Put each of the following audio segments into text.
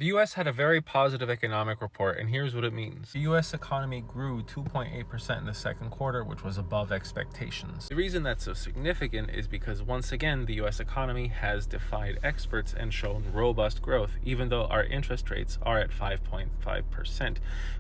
The US had a very positive economic report, and here's what it means. The US economy grew 2.8% in the second quarter, which was above expectations. The reason that's so significant is because, once again, the US economy has defied experts and shown robust growth, even though our interest rates are at 5.5%,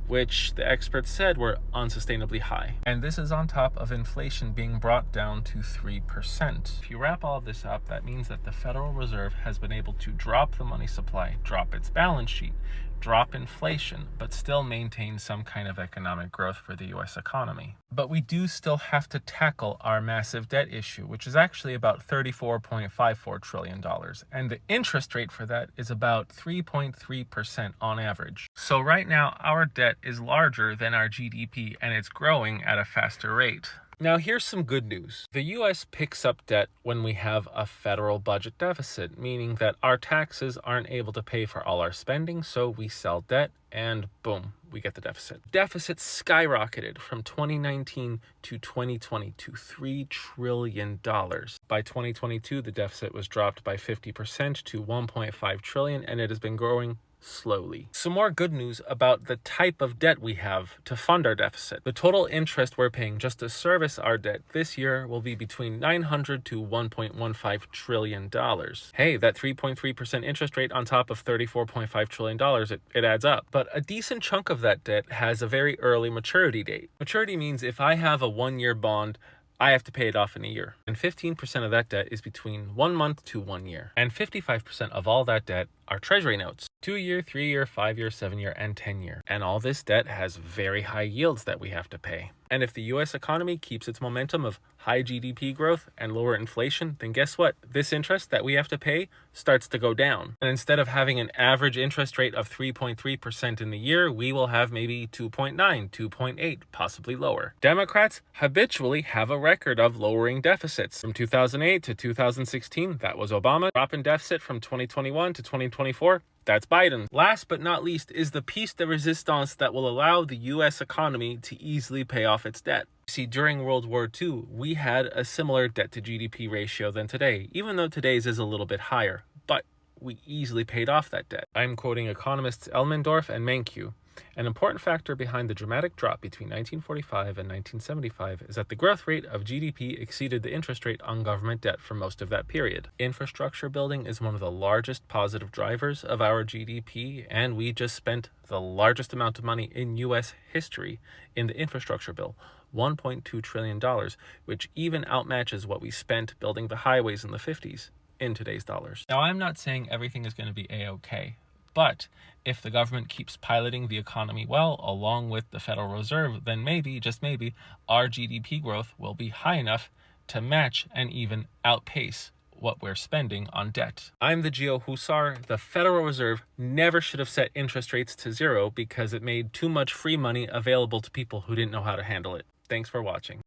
which the experts said were unsustainably high. And this is on top of inflation being brought down to 3%. If you wrap all of this up, that means that the Federal Reserve has been able to drop the money supply, drop its balance sheet, drop inflation, but still maintain some kind of economic growth for the US economy. But we do still have to tackle our massive debt issue, which is actually about $34.54 trillion. And the interest rate for that is about 3.3% on average. So right now, our debt is larger than our GDP, and it's growing at a faster rate. Now, here's some good news. The US picks up debt when we have a federal budget deficit, meaning that our taxes aren't able to pay for all our spending, so we sell debt and boom, we get the deficit. Deficit skyrocketed from 2019 to 2020 to $3 trillion. By 2022, the deficit was dropped by 50% to $1.5 trillion, and it has been growing slowly. Some more good news about the type of debt we have to fund our deficit. The total interest we're paying just to service our debt this year will be between $900 to $1.15 trillion. Hey, that 3.3% interest rate on top of $34.5 trillion, it adds up. But a decent chunk of that debt has a very early maturity date. Maturity means if I have a 1-year bond, I have to pay it off in a year. And 15% of that debt is between 1 month to 1 year. And 55% of all that debt are treasury notes. 2-year, 3-year, 5-year, 7-year, and 10-year. And all this debt has very high yields that we have to pay. And if the US economy keeps its momentum of high GDP growth and lower inflation, then guess what? This interest that we have to pay starts to go down. And instead of having an average interest rate of 3.3% in the year, we will have maybe 2.9, 2.8, possibly lower. Democrats habitually have a record of lowering deficits. From 2008 to 2016, that was Obama. Drop in deficit from 2021 to 2024, that's Biden. Last but not least is the piece de resistance that will allow the US economy to easily pay off its debt. See, during World War II, we had a similar debt to GDP ratio than today, even though today's is a little bit higher, but we easily paid off that debt. I'm quoting economists Elmendorf and Mankiw. An important factor behind the dramatic drop between 1945 and 1975 is that the growth rate of GDP exceeded the interest rate on government debt for most of that period. Infrastructure building is one of the largest positive drivers of our GDP, and we just spent the largest amount of money in US history in the infrastructure bill, $1.2 trillion, which even outmatches what we spent building the highways in the 50s in today's dollars. Now, I'm not saying everything is going to be a-okay. But if the government keeps piloting the economy well, along with the Federal Reserve, then maybe, just maybe, our GDP growth will be high enough to match and even outpace what we're spending on debt. I'm the Geo Hussar. The Federal Reserve never should have set interest rates to 0 because it made too much free money available to people who didn't know how to handle it. Thanks for watching.